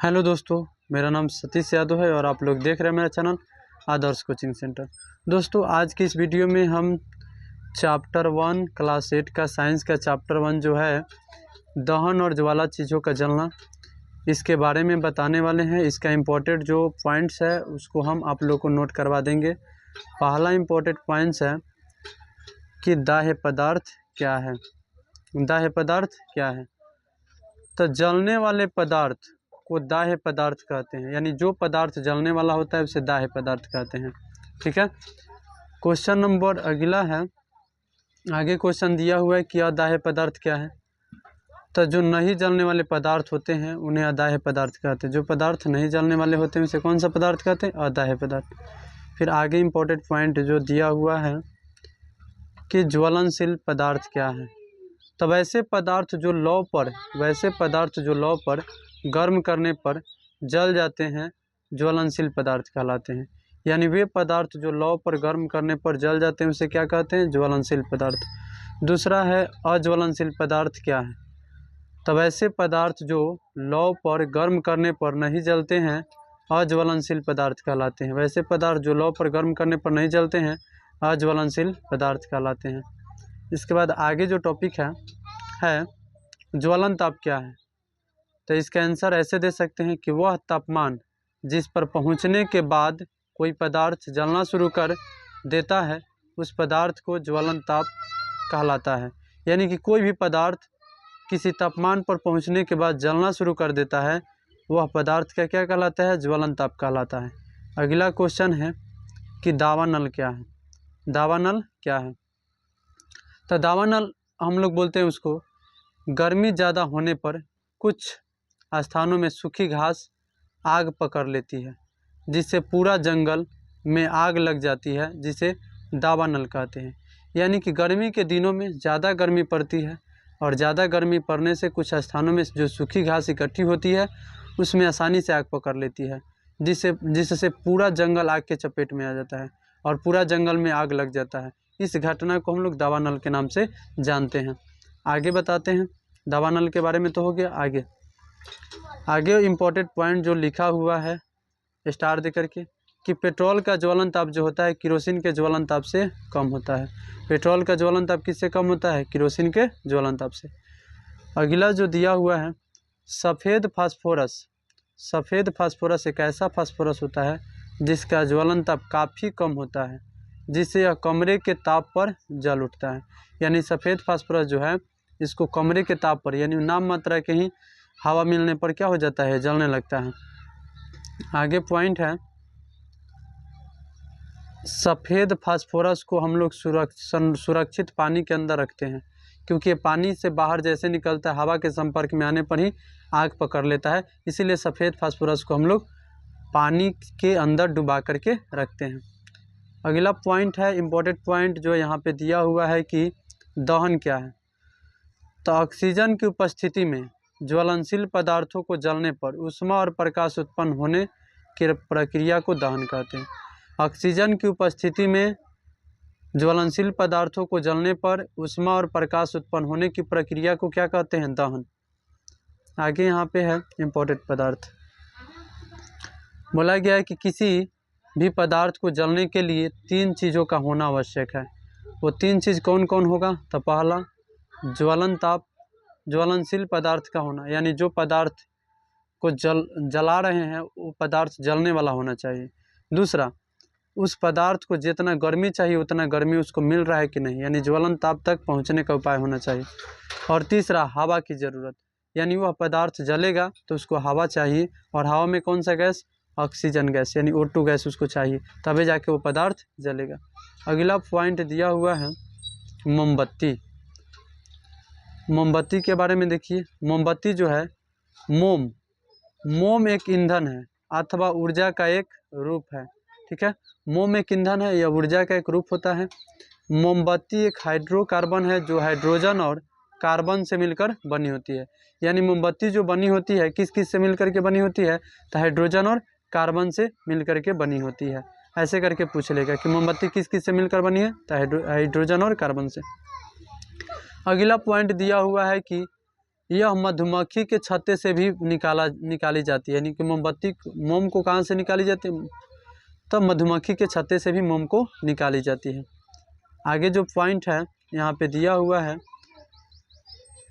Hello दोस्तों, मेरा नाम सतीश यादव है और आप लोग देख रहे हैं मेरा चैनल आदर्श कोचिंग सेंटर। दोस्तों, आज की इस वीडियो में हम चैप्टर 1 क्लास 8 का साइंस का चैप्टर 1 जो है दहन और ज्वाला चीज़ों का जलना, इसके बारे में बताने वाले हैं। इसका इम्पोर्टेंट जो पॉइंट्स है उसको हम आप लोग को नोट करवा देंगे। पहला इम्पोर्टेंट पॉइंट्स है कि दाह्य पदार्थ क्या है। दाह्य पदार्थ क्या है? तो जलने वाले पदार्थ को दाह्य पदार्थ कहते हैं, यानी जो पदार्थ जलने वाला होता है उसे दाह्य पदार्थ कहते हैं। ठीक है। क्वेश्चन नंबर अगला है, आगे क्वेश्चन दिया हुआ है कि अदाह्य पदार्थ क्या है। तो जो नहीं जलने वाले पदार्थ होते हैं उन्हें अदाह्य पदार्थ कहते हैं। जो पदार्थ नहीं जलने वाले होते हैं उसे कौन सा पदार्थ कहते हैं? अदाह्य पदार्थ। फिर आगे इम्पोर्टेंट पॉइंट जो दिया हुआ है कि ज्वलनशील पदार्थ क्या है। तो वैसे पदार्थ जो लौ पर गर्म करने पर जल जाते हैं ज्वलनशील पदार्थ कहलाते हैं। यानी वे पदार्थ जो लौ पर गर्म करने पर जल जाते हैं उसे क्या कहते हैं? ज्वलनशील पदार्थ। दूसरा है अज्वलनशील पदार्थ क्या है। तो वैसे पदार्थ जो लौ पर गर्म करने पर नहीं जलते हैं अज्वलनशील पदार्थ कहलाते हैं। वैसे पदार्थ जो लौ पर गर्म करने पर नहीं जलते हैं अज्वलनशील पदार्थ कहलाते हैं। इसके बाद आगे जो टॉपिक है ज्वलन ताप क्या है। तो इसका आंसर ऐसे दे सकते हैं कि वह तापमान जिस पर पहुंचने के बाद कोई पदार्थ जलना शुरू कर देता है उस पदार्थ को ज्वलन ताप कहलाता है। यानी कि कोई भी पदार्थ किसी तापमान पर पहुंचने के बाद जलना शुरू कर देता है वह पदार्थ का क्या कहलाता है? ज्वलन ताप कहलाता है। अगला क्वेश्चन है कि दावानल क्या है। दावानल क्या है? तो दावानल हम लोग बोलते हैं उसको, गर्मी ज़्यादा होने पर कुछ स्थानों में सूखी घास आग पकड़ लेती है जिससे पूरा जंगल में आग लग जाती है, जिसे दावानल कहते हैं। यानी कि गर्मी के दिनों में ज़्यादा गर्मी पड़ती है और ज़्यादा गर्मी पड़ने से कुछ स्थानों में जो सूखी घास इकट्ठी होती है उसमें आसानी से आग पकड़ लेती है, जिससे पूरा जंगल आग के चपेट में आ जाता है और पूरा जंगल में आग लग जाता है। इस घटना को हम लोग दावानल के नाम से जानते हैं। आगे बताते हैं, दावानल के बारे में तो हो गया। आगे इम्पोर्टेंट पॉइंट जो लिखा हुआ है स्टार दे करके कि पेट्रोल का ज्वलन ताप जो होता है किरोसिन के ज्वलन ताप से कम होता है। पेट्रोल का ज्वलन ताप किससे कम होता है? किरोसिन के ज्वलन ताप से। अगला जो दिया हुआ है सफ़ेद फास्फोरस। सफ़ेद फास्फोरस एक ऐसा फास्फोरस होता है जिसका ज्वलन ताप काफ़ी कम होता है, जिससे यह कमरे के ताप पर जल उठता है। यानी सफ़ेद फास्फोरस जो है इसको कमरे के ताप पर, यानी नाम मात्रा के ही हवा मिलने पर क्या हो जाता है? जलने लगता है। आगे पॉइंट है सफ़ेद फास्फोरस को हम लोग सुरक्षित पानी के अंदर रखते हैं, क्योंकि ये पानी से बाहर जैसे निकलता है हवा के संपर्क में आने पर ही आग पकड़ लेता है। इसीलिए सफ़ेद फास्फोरस को हम लोग पानी के अंदर डुबा करके रखते हैं। अगला पॉइंट है इम्पोर्टेंट पॉइंट जो यहाँ पे दिया हुआ है कि दहन क्या है। तो ऑक्सीजन की उपस्थिति में ज्वलनशील पदार्थों को जलने पर ऊष्मा और प्रकाश उत्पन्न होने की प्रक्रिया को दहन कहते हैं। ऑक्सीजन की उपस्थिति में ज्वलनशील पदार्थों को जलने पर ऊष्मा और प्रकाश उत्पन्न होने की प्रक्रिया को क्या कहते हैं? दहन। आगे यहाँ पे है इम्पोर्टेंट पदार्थ। बोला गया है कि किसी भी पदार्थ को जलने के लिए 3 चीज़ों का होना आवश्यक है। वो 3 चीज़ कौन कौन होगा? तो पहला ज्वलन ताप, ज्वलनशील पदार्थ का होना, यानी जो पदार्थ को जला रहे हैं वो पदार्थ जलने वाला होना चाहिए। दूसरा, उस पदार्थ को जितना गर्मी चाहिए उतना गर्मी उसको मिल रहा है कि नहीं, यानी ज्वलन ताप तक पहुंचने का उपाय होना चाहिए। और तीसरा, हवा की ज़रूरत, यानी वह पदार्थ जलेगा तो उसको हवा चाहिए, और हवा में कौन सा गैस? ऑक्सीजन गैस, यानी O2 गैस उसको चाहिए, तभी जाके वो पदार्थ जलेगा। अगला पॉइंट दिया हुआ है मोमबत्ती। मोमबत्ती के बारे में देखिए। मोमबत्ती जो है, मोम एक ईंधन है अथवा ऊर्जा का एक रूप है। ठीक है, मोम एक ईंधन है या ऊर्जा का एक रूप होता है। मोमबत्ती एक हाइड्रोकार्बन है जो हाइड्रोजन और कार्बन से मिलकर बनी होती है। यानी मोमबत्ती जो बनी होती है किस किस से मिलकर के बनी होती है? तो हाइड्रोजन और कार्बन से मिलकर के बनी होती है। ऐसे करके पूछ लेगा कि मोमबत्ती किस किस से मिलकर बनी है? तो हाइड्रोजन और कार्बन से। अगला पॉइंट दिया हुआ है कि यह मधुमक्खी के छत्ते से भी निकाली जाती है। यानी कि मोम को कहाँ से निकाली जाती है? तब मधुमक्खी के छत्ते से भी मोम को निकाली जाती है। आगे जो पॉइंट है यहाँ पे दिया हुआ है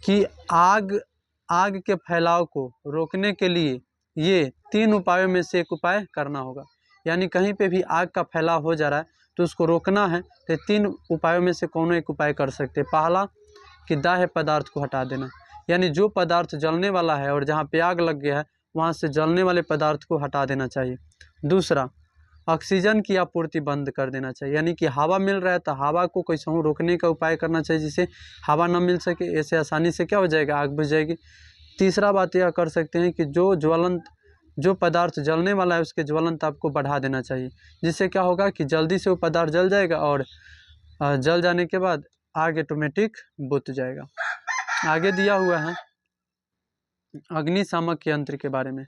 कि आग के फैलाव को रोकने के लिए ये 3 उपायों में से एक उपाय करना होगा। यानी कहीं पे भी आग का फैलाव हो जा रहा है तो उसको रोकना है तो 3 उपायों में से कौन एक उपाय कर सकते हैं। पहला कि दाह्य पदार्थ को हटा देना, यानी जो पदार्थ जलने वाला है और जहाँ पे आग लग गया है वहाँ से जलने वाले पदार्थ को हटा देना चाहिए। दूसरा, ऑक्सीजन की आपूर्ति बंद कर देना चाहिए, यानी कि हवा मिल रहा है तो हवा को कैसे रोकने का उपाय करना चाहिए जिससे हवा न मिल सके, ऐसे आसानी से क्या हो जाएगा, आग बुझ जाएगी। तीसरा बात यह कर सकते हैं कि जो पदार्थ जलने वाला है उसके ज्वलन ताप को बढ़ा देना चाहिए, जिससे क्या होगा कि जल्दी से वो पदार्थ जल जाएगा और जल जाने के बाद आग ऑटोमेटिक बुझ जाएगा। आगे दिया हुआ है अग्निशामक यंत्र के बारे में।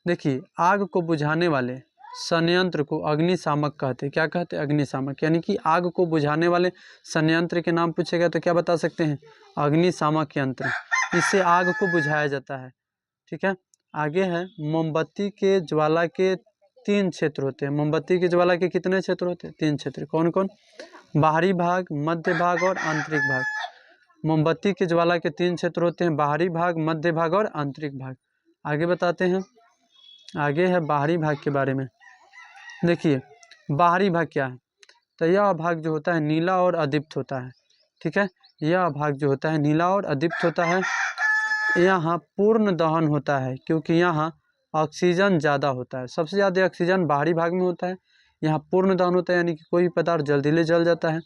देखिए, आग को बुझाने वाले संयंत्र को अग्निशामक कहते हैं। क्या कहते हैं? अग्निशामक। यानी कि आग को बुझाने वाले संयंत्र के नाम पूछेगा तो क्या बता सकते हैं? अग्निशामक यंत्र। इससे आग को बुझाया जाता है। ठीक है। आगे है मोमबत्ती के ज्वाला के 3 क्षेत्र होते हैं। मोमबत्ती के ज्वाला के कितने क्षेत्र होते हैं? 3 क्षेत्र। कौन कौन? बाहरी भाग, मध्य भाग और आंतरिक भाग। मोमबत्ती के ज्वाला के 3 क्षेत्र होते हैं, बाहरी भाग, मध्य भाग और आंतरिक भाग। आगे बताते हैं। आगे है बाहरी भाग के बारे में। देखिए, बाहरी भाग क्या है? तो यह भाग जो होता है नीला और अदीप्त होता है। ठीक है। यह भाग जो होता है नीला और अदीप्त होता है। यहाँ पूर्ण दहन होता है क्योंकि यहाँ ऑक्सीजन ज़्यादा होता है। सबसे ज़्यादा ऑक्सीजन बाहरी भाग में होता है। यहाँ पूर्ण दहन होता है, यानी कि कोई भी पदार्थ जल्दी जल जाता है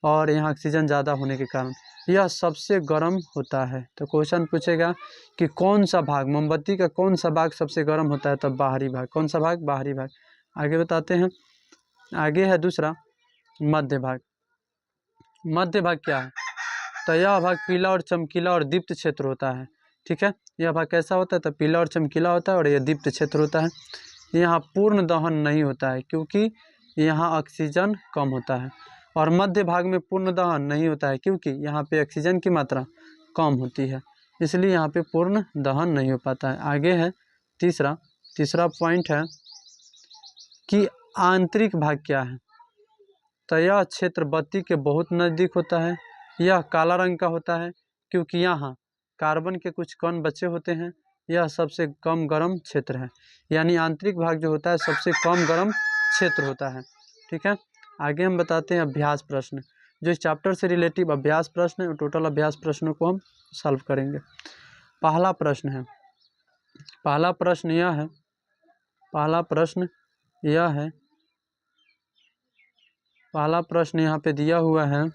और यहाँ ऑक्सीजन ज़्यादा होने के कारण यह सबसे गर्म होता है। तो क्वेश्चन पूछेगा कि कौन सा भाग, मोमबत्ती का कौन सा भाग सबसे गर्म होता है? तब बाहरी भाग। कौन सा भाग? बाहरी भाग। आगे बताते हैं। आगे है दूसरा मध्य भाग। मध्य भाग क्या है? तो यह भाग पीला और चमकीला और दीप्त क्षेत्र होता है। ठीक है। यह भाग कैसा होता है? तो पीला और चमकीला होता है और यह दीप्त क्षेत्र होता है। यहाँ पूर्ण दहन नहीं होता है क्योंकि यहाँ ऑक्सीजन कम होता है। और मध्य भाग में पूर्ण दहन नहीं होता है क्योंकि यहाँ पे ऑक्सीजन की मात्रा कम होती है, इसलिए यहाँ पे पूर्ण दहन नहीं हो पाता है। आगे है तीसरा पॉइंट है कि आंतरिक भाग क्या है? तो यह क्षेत्र बत्ती के बहुत नज़दीक होता है। यह काला रंग का होता है क्योंकि यहाँ कार्बन के कुछ कण बचे होते हैं। यह सबसे कम गर्म क्षेत्र है, यानी आंतरिक भाग जो होता है सबसे कम गर्म क्षेत्र होता है। ठीक है। आगे हम बताते हैं अभ्यास प्रश्न। जो इस चैप्टर से रिलेटिव अभ्यास प्रश्न है, टोटल अभ्यास प्रश्नों को हम सॉल्व करेंगे। पहला प्रश्न यहाँ पे दिया हुआ है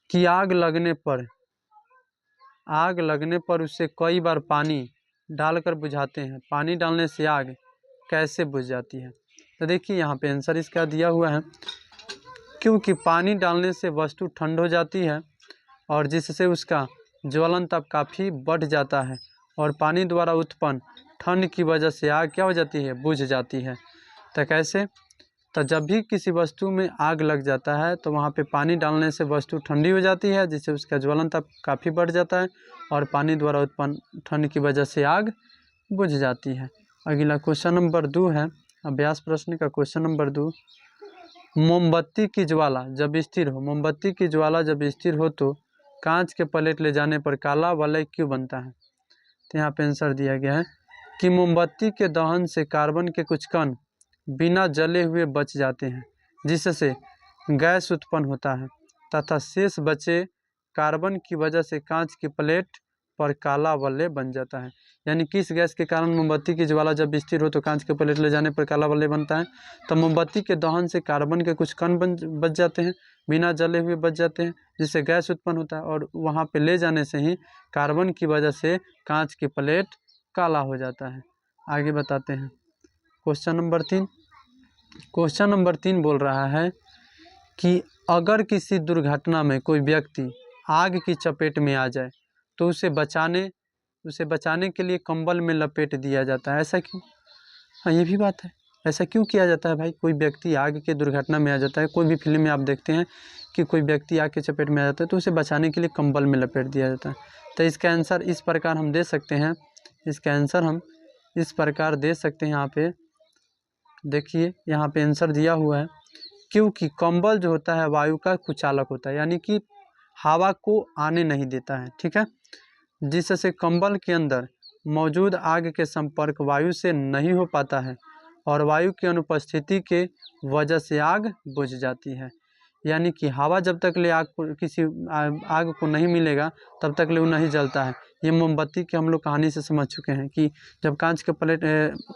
कि आग लगने पर उसे कई बार पानी डालकर बुझाते हैं। पानी डालने से आग कैसे बुझ जाती है? तो देखिए यहाँ पे आंसर इसका दिया हुआ है क्योंकि पानी डालने से वस्तु ठंड हो जाती है और जिससे उसका ज्वलन ताप काफ़ी बढ़ जाता है और पानी द्वारा उत्पन्न ठंड की वजह से आग क्या हो जाती है? बुझ जाती है। तो कैसे? तो जब भी किसी वस्तु में आग लग जाता है तो वहाँ पे पानी डालने से वस्तु ठंडी हो जाती है जिससे उसका ज्वलन ताप काफ़ी बढ़ जाता है और पानी द्वारा उत्पन्न ठंड की वजह से आग बुझ जाती है। अगला क्वेश्चन नंबर 2 है अभ्यास प्रश्न का। क्वेश्चन नंबर 2, मोमबत्ती की ज्वाला जब स्थिर हो तो कांच के प्लेट ले जाने पर काला वलय क्यों बनता है? तो यहाँ पे आंसर दिया गया है कि मोमबत्ती के दहन से कार्बन के कुछ कण बिना जले हुए बच जाते हैं जिससे गैस उत्पन्न होता है तथा शेष बचे कार्बन की वजह से कांच की प्लेट पर काला वलय बन जाता है। यानी किस गैस के कारण मोमबत्ती की ज्वाला जब स्थिर हो तो कांच के प्लेट ले जाने पर काला वलय बनता है? तो मोमबत्ती के दहन से कार्बन के कुछ कण बच जाते हैं, बिना जले हुए बच जाते हैं जिससे गैस उत्पन्न होता है और वहाँ पे ले जाने से ही कार्बन की वजह से कांच की प्लेट काला हो जाता है। आगे बताते हैं क्वेश्चन नंबर 3 बोल रहा है कि अगर किसी दुर्घटना में कोई व्यक्ति आग की चपेट में आ जाए तो उसे बचाने के लिए कंबल में लपेट दिया जाता है। ऐसा क्यों? हाँ, ये भी बात है। ऐसा क्यों किया जाता है भाई? कोई व्यक्ति आग के दुर्घटना में आ जाता है, कोई भी फिल्म में आप देखते हैं कि कोई व्यक्ति आग के चपेट में आ जाता है तो उसे बचाने के लिए कंबल में लपेट दिया जाता है। तो इसका आंसर इस प्रकार हम दे सकते हैं, इसका आंसर हम इस प्रकार दे सकते हैं। यहाँ पे देखिए, यहाँ पे आंसर दिया हुआ है, क्योंकि कंबल जो होता है वायु का कुचालक होता है, यानी कि हवा को आने नहीं देता है, ठीक है, जिससे कंबल के अंदर मौजूद आग के संपर्क वायु से नहीं हो पाता है और वायु की अनुपस्थिति के वजह से आग बुझ जाती है। यानी कि हवा जब तक ले आग को आग को नहीं मिलेगा तब तक ले वो नहीं जलता है। ये मोमबत्ती की हम लोग कहानी से समझ चुके हैं कि जब कांच के प्लेट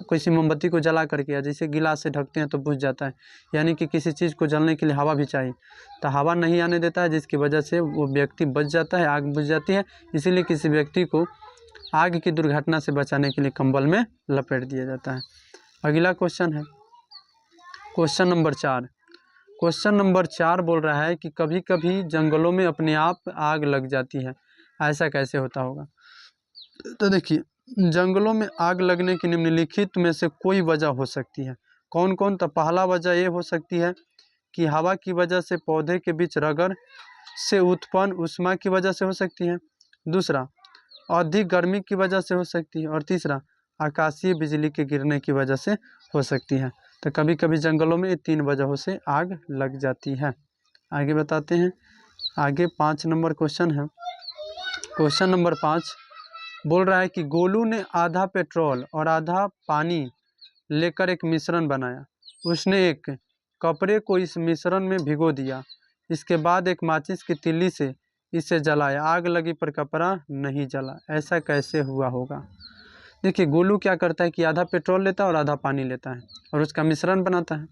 किसी मोमबत्ती को जला करके या जैसे गिलास से ढकते हैं तो बुझ जाता है, यानी कि किसी चीज़ को जलने के लिए हवा भी चाहिए, तो हवा नहीं आने देता है जिसकी वजह से वो व्यक्ति बच जाता है, आग बुझ जाती है। इसीलिए किसी व्यक्ति को आग की दुर्घटना से बचाने के लिए कंबल में लपेट दिया जाता है। अगला क्वेश्चन है क्वेश्चन नंबर 4। क्वेश्चन नंबर 4 बोल रहा है कि कभी कभी जंगलों में अपने आप आग लग जाती है, ऐसा कैसे होता होगा? तो देखिए, जंगलों में आग लगने की निम्नलिखित में से कोई वजह हो सकती है। कौन कौन? तो पहला वजह ये हो सकती है कि हवा की वजह से पौधे के बीच रगड़ से उत्पन्न ऊष्मा की वजह से हो सकती है। दूसरा, अधिक गर्मी की वजह से हो सकती है। और तीसरा, आकाशीय बिजली के गिरने की वजह से हो सकती है। तो कभी कभी जंगलों में 3 वजहों से आग लग जाती है। आगे बताते हैं। आगे 5 नंबर क्वेश्चन है। क्वेश्चन नंबर 5 बोल रहा है कि गोलू ने आधा पेट्रोल और आधा पानी लेकर एक मिश्रण बनाया। उसने एक कपड़े को इस मिश्रण में भिगो दिया। इसके बाद एक माचिस की तीली से इसे जलाया। आग लगी पर कपड़ा नहीं जला, ऐसा कैसे हुआ होगा? देखिए, गोलू क्या करता है कि आधा पेट्रोल लेता है और आधा पानी लेता है और उसका मिश्रण बनाता है।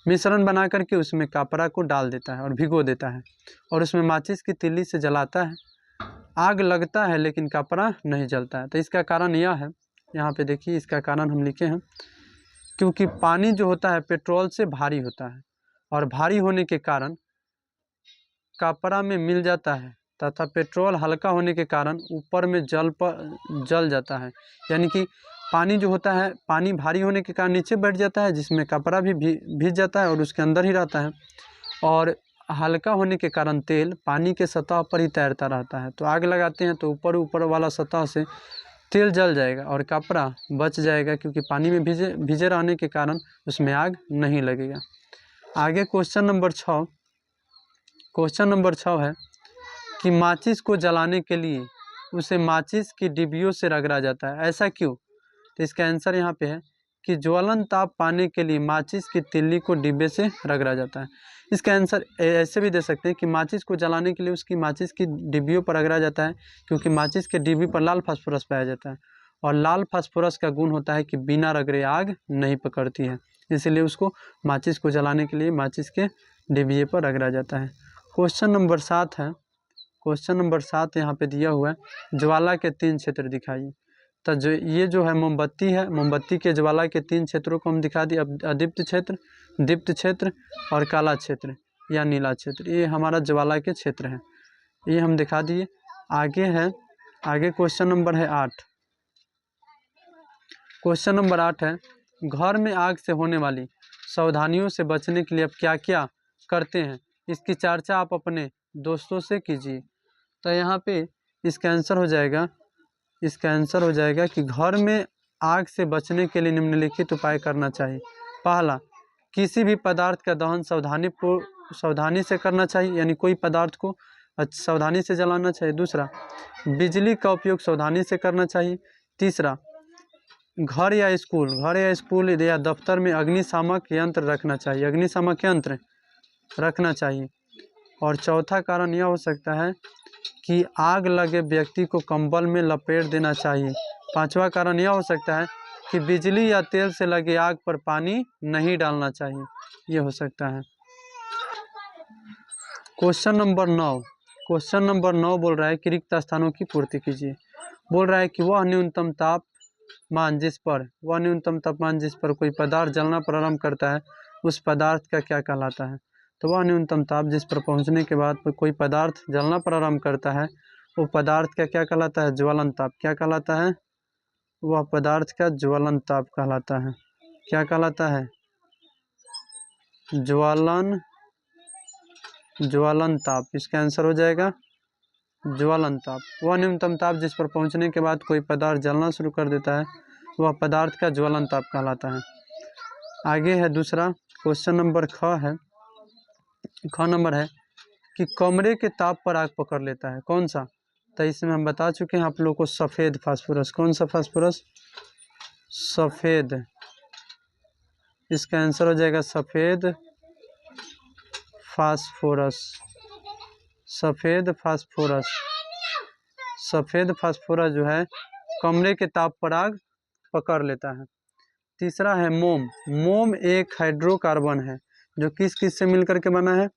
मिश्रण बना करके उसमें कपड़ा को डाल देता है और भिगो देता है और उसमें माचिस की तीली से जलाता है। आग लगता है लेकिन कपड़ा नहीं जलता है। तो इसका कारण यह है, यहाँ पे देखिए इसका कारण हम लिखे हैं, क्योंकि पानी जो होता है पेट्रोल से भारी होता है और भारी होने के कारण कपड़ा में मिल जाता है तथा पेट्रोल हल्का होने के कारण ऊपर में जल जाता है। यानी कि पानी जो होता है, पानी भारी होने के कारण नीचे बैठ जाता है जिसमें कपड़ा भी भीग जाता है और उसके अंदर ही रहता है, और हल्का होने के कारण तेल पानी के सतह पर ही तैरता रहता है। तो आग लगाते हैं तो ऊपर वाला सतह से तेल जल जाएगा और कपड़ा बच जाएगा, क्योंकि पानी में भीजे रहने के कारण उसमें आग नहीं लगेगा। आगे क्वेश्चन नंबर 6। क्वेश्चन नंबर 6 है कि माचिस को जलाने के लिए उसे माचिस की डिब्बियों से रगड़ा जाता है, ऐसा क्यों? तो इसका आंसर यहाँ पे है कि ज्वलन ताप पाने के लिए माचिस की तिल्ली को डिब्बे से रगड़ा जाता है। इसका आंसर ऐसे भी दे सकते हैं कि माचिस को जलाने के लिए उसकी माचिस की डिब्बियों पर रगड़ा जाता है, क्योंकि माचिस के डिब्बी पर लाल फास्फोरस पाया जाता है और लाल फास्फोरस का गुण होता है कि बिना रगड़े आग नहीं पकड़ती है, इसलिए उसको माचिस को जलाने के लिए माचिस के डिब्बे पर रगड़ा जाता है। क्वेश्चन नंबर 7 है। क्वेश्चन नंबर 7 यहाँ पे दिया हुआ है, ज्वाला के 3 क्षेत्र दिखाइए। तो ये जो है मोमबत्ती है, मोमबत्ती के ज्वाला के 3 क्षेत्रों को हम दिखा दिए, अदीप्त क्षेत्र, दीप्त क्षेत्र और काला क्षेत्र या नीला क्षेत्र। ये हमारा ज्वाला के क्षेत्र है, ये हम दिखा दिए। आगे है, आगे क्वेश्चन नंबर है 8। क्वेश्चन नंबर 8 है, घर में आग से होने वाली सावधानियों से बचने के लिए आप क्या क्या करते हैं, इसकी चर्चा आप अपने दोस्तों से कीजिए। तो यहाँ पे इसका आंसर हो जाएगा, इसका आंसर हो जाएगा कि घर में आग से बचने के लिए निम्नलिखित उपाय करना चाहिए। पहला, किसी भी पदार्थ का दहन सावधानी से करना चाहिए, यानी कोई पदार्थ को सावधानी से जलाना चाहिए। दूसरा, बिजली का उपयोग सावधानी से करना चाहिए। तीसरा, घर या स्कूल या दफ्तर में अग्निशामक यंत्र रखना चाहिए, अग्निशामक यंत्र रखना चाहिए। और चौथा कारण यह हो सकता है कि आग लगे व्यक्ति को कंबल में लपेट देना चाहिए। पांचवा कारण यह हो सकता है कि बिजली या तेल से लगे आग पर पानी नहीं डालना चाहिए, ये हो सकता है। Question number 9। क्वेश्चन नंबर 9 बोल रहा है कि रिक्त स्थानों की पूर्ति कीजिए। बोल रहा है कि वह न्यूनतम तापमान जिस पर कोई पदार्थ जलना प्रारंभ करता है उस पदार्थ का क्या कहलाता है? तो वह न्यूनतम ताप जिस पर पहुंचने के बाद कोई पदार्थ जलना प्रारंभ करता है वो पदार्थ का क्या कहलाता है? ज्वलन ताप। क्या कहलाता है? वह पदार्थ का ज्वलन ताप कहलाता है। क्या कहलाता है? ज्वलन ताप, इसका आंसर हो जाएगा ज्वलन ताप। वह न्यूनतम ताप जिस पर पहुंचने के बाद कोई पदार्थ जलना शुरू कर देता है वह पदार्थ का ज्वलन ताप कहलाता है। आगे है दूसरा क्वेश्चन नंबर ख नंबर है कि कमरे के ताप पर आग पकड़ लेता है, कौन सा? तो इसमें हम बता चुके हैं आप लोगों को, सफ़ेद फास्फोरस। कौन सा फास्फोरस? सफ़ेद। इसका आंसर हो जाएगा सफ़ेद फास्फोरस। सफ़ेद फास्फोरस जो है कमरे के ताप पर आग पकड़ लेता है। तीसरा है मोम। मोम एक हाइड्रोकार्बन है जो किस किस से मिलकर के बना है?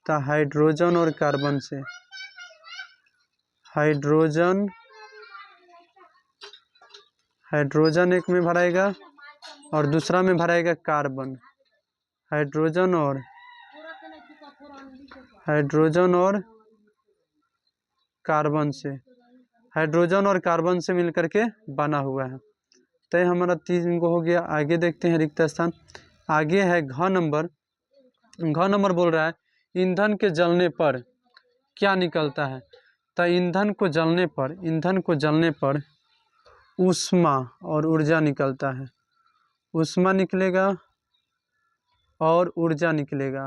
तो हाइड्रोजन और कार्बन से। हाइड्रोजन एक में भराएगा और दूसरा में भराएगा कार्बन। हाइड्रोजन और कार्बन से मिलकर के बना हुआ है। तो ये हमारा 3 को हो गया। आगे देखते हैं रिक्त स्थान। आगे है घ नंबर बोल रहा है ईंधन के जलने पर क्या निकलता है? तो ईंधन को जलने पर ऊष्मा और ऊर्जा निकलता है। ऊष्मा निकलेगा और ऊर्जा निकलेगा।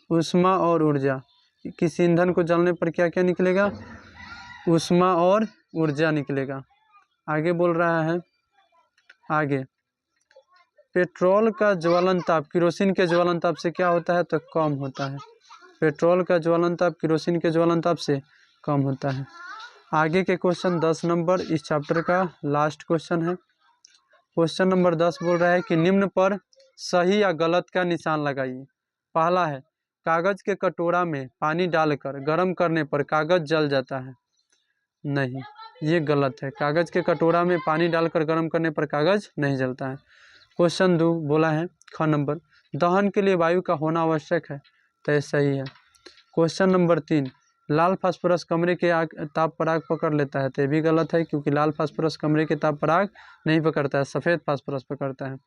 ऊष्मा और ऊर्जा। किसी ईंधन को जलने पर क्या क्या निकलेगा? ऊष्मा और ऊर्जा निकलेगा। आगे बोल रहा है पेट्रोल का ज्वलन ताप किरोसिन के ज्वलन ताप से क्या होता है? तो कम होता है। पेट्रोल का ज्वलन ताप किरोसिन के ज्वलन ताप से कम होता है। आगे के क्वेश्चन 10 नंबर इस चैप्टर का लास्ट क्वेश्चन है। क्वेश्चन नंबर 10 बोल रहा है कि निम्न पर सही या गलत का निशान लगाइए। पहला है कागज के कटोरा में पानी डालकर गर्म करने पर कागज जल जाता है। नहीं, ये गलत है। कागज के कटोरा में पानी डालकर गर्म करने पर कागज नहीं जलता है। क्वेश्चन 2 बोला है ख नंबर दहन के लिए वायु का होना आवश्यक है। तो ये सही है। क्वेश्चन नंबर 3 लाल फास्फोरस कमरे के ताप पर आग पकड़ लेता है। तो ये भी गलत है क्योंकि लाल फास्फोरस कमरे के ताप पर आग नहीं पकड़ता है, सफ़ेद फास्फोरस पकड़ता है।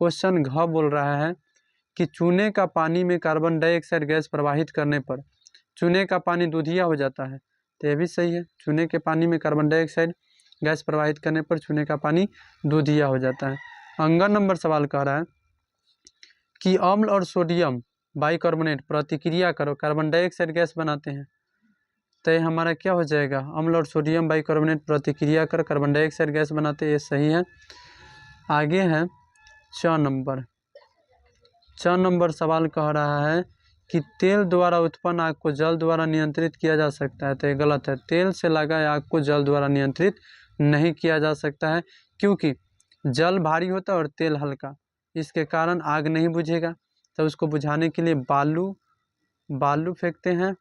क्वेश्चन घ बोल रहा है कि चूने का पानी में कार्बन डाइऑक्साइड गैस प्रवाहित करने पर चूने का पानी दूधिया हो जाता है। तो ये भी सही है। चूने के पानी में कार्बन डाइऑक्साइड गैस प्रवाहित करने पर चूने का पानी दूधिया हो जाता है। अंगन नंबर सवाल कह रहा है कि अम्ल और सोडियम बाइकार्बोनेट प्रतिक्रिया कर कार्बन डाइऑक्साइड गैस बनाते हैं। तो ये हमारा क्या हो जाएगा? अम्ल और सोडियम बाइकार्बोनेट प्रतिक्रिया कर कार्बन डाइऑक्साइड गैस बनाते हैं, ये सही है। आगे है च नंबर सवाल कह रहा है कि तेल द्वारा उत्पन्न आग को जल द्वारा नियंत्रित किया जा सकता है। तो ये गलत है। तेल से लगाए आग को जल द्वारा नियंत्रित नहीं किया जा सकता है क्योंकि जल भारी होता है और तेल हल्का, इसके कारण आग नहीं बुझेगा। तो उसको बुझाने के लिए बालू फेंकते हैं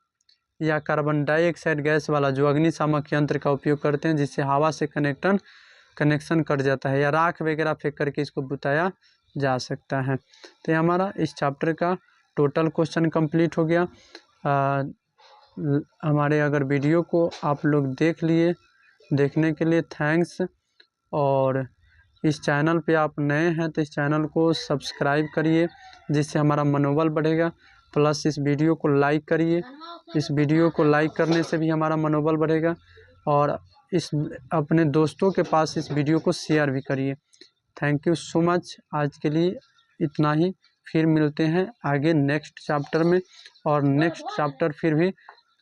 या कार्बन डाइऑक्साइड गैस वाला जो अग्निशामक यंत्र का उपयोग करते हैं जिससे हवा से कनेक्शन कट जाता है, या राख वगैरह फेंक करके इसको बुताया जा सकता है। तो ये हमारा इस चैप्टर का टोटल क्वेश्चन कंप्लीट हो गया। हमारे अगर वीडियो को आप लोग देख लिए, देखने के लिए थैंक्स। और इस चैनल पे आप नए हैं तो इस चैनल को सब्सक्राइब करिए जिससे हमारा मनोबल बढ़ेगा। प्लस इस वीडियो को लाइक करिए, इस वीडियो को लाइक करने से भी हमारा मनोबल बढ़ेगा। और अपने दोस्तों के पास इस वीडियो को शेयर भी करिए। Thank you so much. आज के लिए इतना ही। फिर मिलते हैं आगे नेक्स्ट चैप्टर में, और नेक्स्ट चैप्टर फिर भी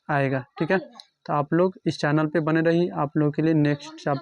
आएगा, ठीक है। तो आप लोग इस चैनल पे बने रहिए, आप लोगों के लिए नेक्स्ट चैप्टर